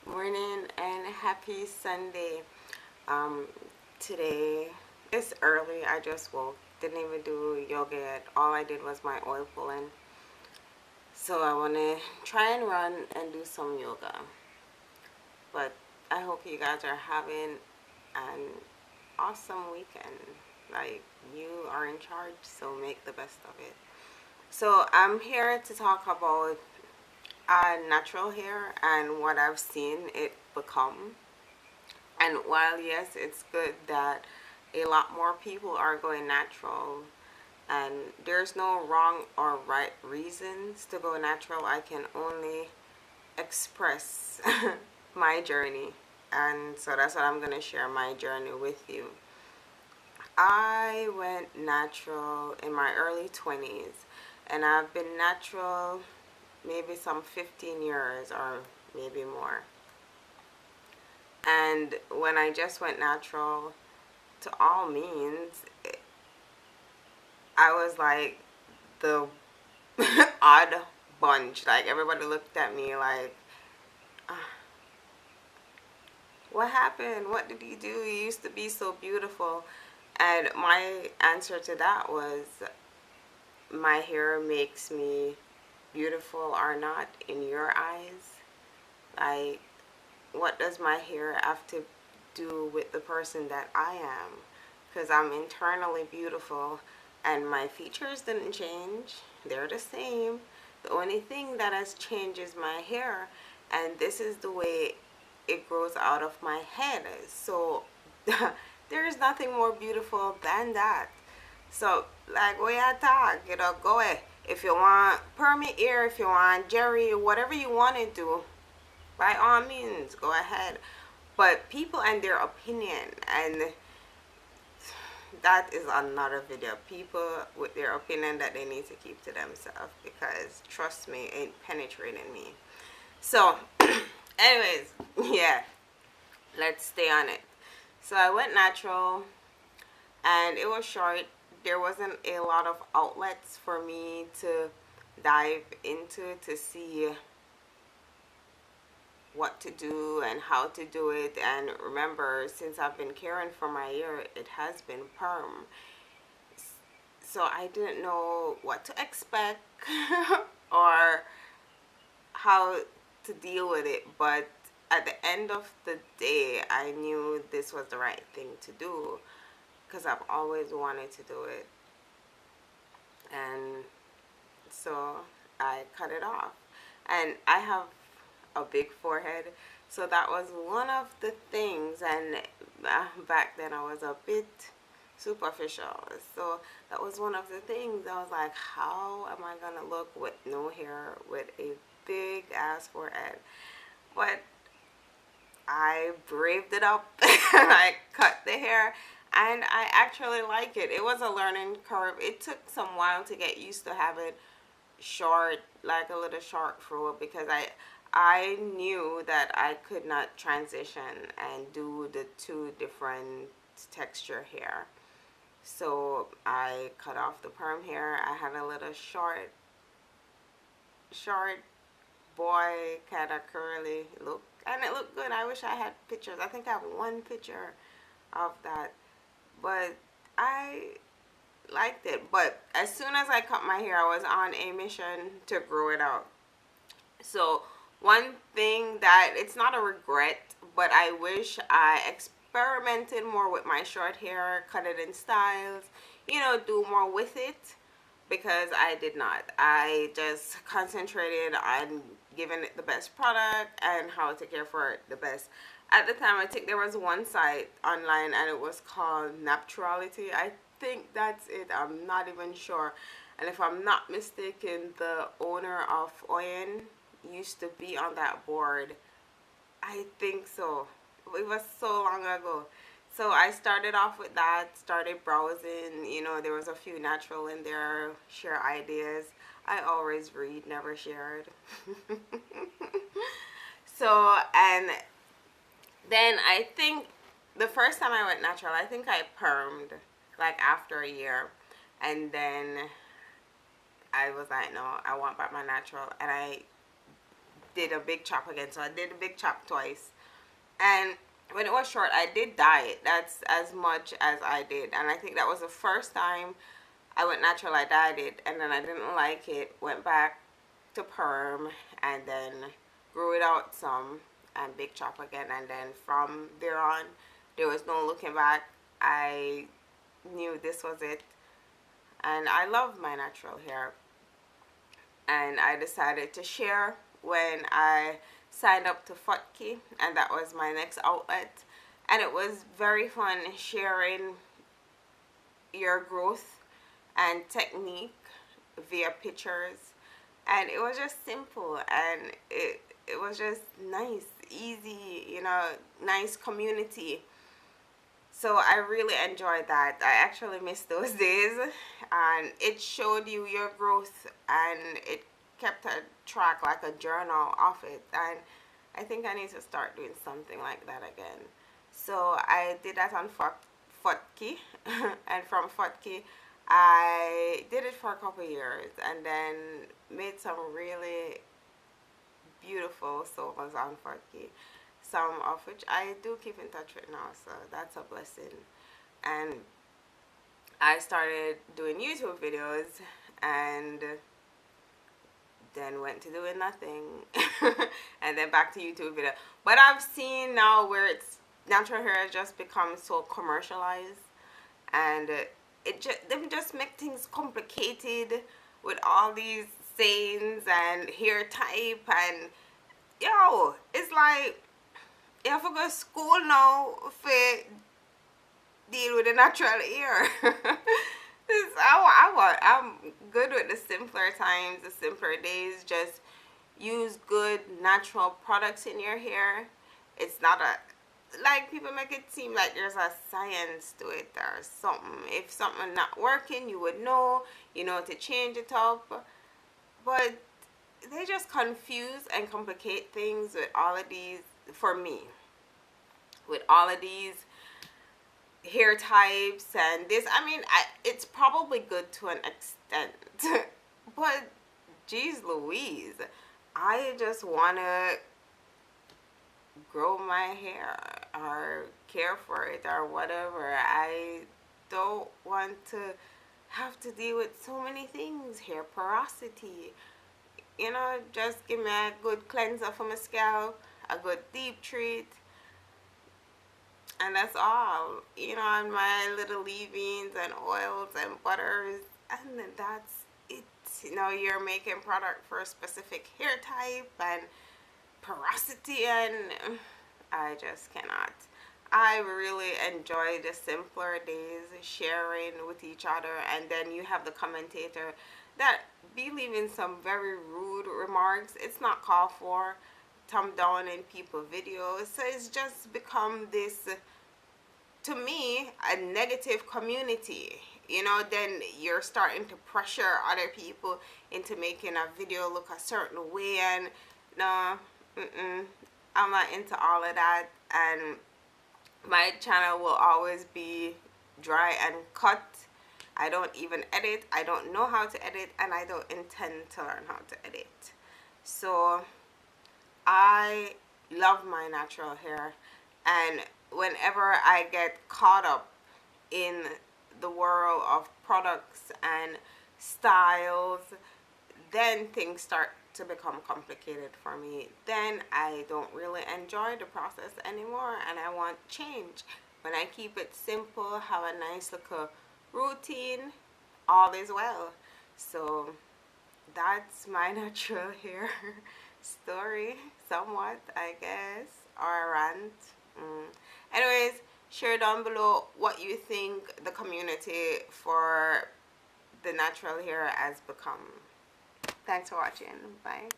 Morning and happy Sunday. Um, Today it's early. I just woke. Didn't even do yoga yet. All I did was my oil pulling. So I want to try and run and do some yoga. But I hope you guys are having an awesome weekend. Like, you are in charge, so make the best of it. So I'm here to talk about natural hair and what I've seen it become. And while yes, it's good that a lot more people are going natural, and there's no wrong or right reasons to go natural, I can only express my journey. And so that's what I'm going to share my journey with you. I went natural in my early 20s, and I've been natural maybe some 15 years or maybe more. And when I just went natural, to all means, I was like the odd bunch. Like, everybody looked at me like, "Ah, what happened? What did you do? You used to be so beautiful." And my answer to that was, my hair makes me beautiful or not in your eyes. Like, what does my hair have to do with the person that I am? Because I'm internally beautiful and my features didn't change. They're the same. The only thing that has changed is my hair, and this is the way it grows out of my head. So there is nothing more beautiful than that. So, like, where you talk, go ahead. If you want permit ear, if you want Jerry, whatever you want to do, by all means, go ahead. But people and their opinion, and that is another video. People with their opinion that they need to keep to themselves, because trust me, it ain't penetrating me. So, anyways, yeah, let's stay on it. So I went natural, and it was short. There wasn't a lot of outlets for me to dive into to see what to do and how to do it. And remember, since I've been caring for my hair, it has been perm. So I didn't know what to expect or how to deal with it. But at the end of the day, I knew this was the right thing to do, because I've always wanted to do it. And so I cut it off. And I have a big forehead, so that was one of the things. And back then I was a bit superficial, so that was one of the things. I was like, how am I gonna look with no hair with a big ass forehead? But I braved it up. I cut the hair, and I actually like it. It was a learning curve. It took some while to get used to having short, like a little short fro, because I knew that I could not transition and do the two different texture hair. So I cut off the perm hair. I had a little short boy kind of curly look, and it looked good. I wish I had pictures. I think I have one picture of that, but I liked it. But as soon as I cut my hair, I was on a mission to grow it out. So one thing that, it's not a regret, but I wish I experimented more with my short hair, cut it in styles, do more with it, because I did not. I just concentrated on giving it the best product and how to care for it the best. At the time, I think there was one site online, and it was called Naturality. I think that's it. I'm not even sure. And if I'm not mistaken, the owner of Oyen used to be on that board. I think so. It was so long ago. So I started off with that, started browsing. There was a few natural in there, share ideas. I always read, never shared. So, and then I think the first time I went natural, I think I permed like after a year. And then I was like, no, I want back my natural. And I did a big chop again. So I did a big chop twice. And when it was short, I did dye it. That's as much as I did. And I think that was the first time I went natural. I dyed it, and then I didn't like it. Went back to perm, and then grew it out some, and big chop again. And then from there on, there was no looking back. I knew this was it. And I love my natural hair. And I decided to share when I signed up to Futki, and that was my next outlet. And it was very fun sharing your growth and technique via pictures. And it was just simple, and it was just nice, easy, you know, nice community. So I really enjoyed that. I actually missed those days, and it showed you your growth, and it kept a track, like a journal of it. And I think I need to start doing something like that again. So I did that on Futki, and from Futki I did it for a couple years, and then made some really beautiful solos on Futki, some of which I do keep in touch with now, so that's a blessing. And I started doing YouTube videos, and then went to doing nothing, and then back to YouTube video. But I've seen now where it's natural hair has just become so commercialized, and them just make things complicated with all these sayings and hair type, and yo, it's like you have to go to school now for deal with the natural hair. I'm good with the simpler times, the simpler days. Just use good natural products in your hair. It's not like people make it seem like there's a science to it or something. If something not working, you would know, you know, to change it up. But they just confuse and complicate things with all of these, for me, with all of these hair types and this. I mean, it's probably good to an extent, but geez Louise, I just want to grow my hair or care for it or whatever. I don't want to have to deal with so many things. Hair porosity, you know, just give me a good cleanser for my scalp, a good deep treat, and that's all, you know, and my little leave-ins and oils and butters, and then that's it. You know, you're making product for a specific hair type and porosity, and I just cannot. I really enjoy the simpler days, sharing with each other, and then you have the commentator that be leaving some very rude remarks. It's not called for. Thumb down in people's videos. So it's just become this, to me, a negative community. You know, then you're starting to pressure other people into making a video look a certain way, and no, I'm not into all of that. And my channel will always be dry and cut. I don't even edit. I don't know how to edit, and I don't intend to learn how to edit. So I love my natural hair, and whenever I get caught up in the world of products and styles, then things start to become complicated for me. Then I don't really enjoy the process anymore, and I want change. When I keep it simple, have a nice little routine, all is well. So that's my natural hair story, somewhat, I guess, or a rant. Anyways, share down below what you think the community for the natural hair has become. Thanks for watching. Bye.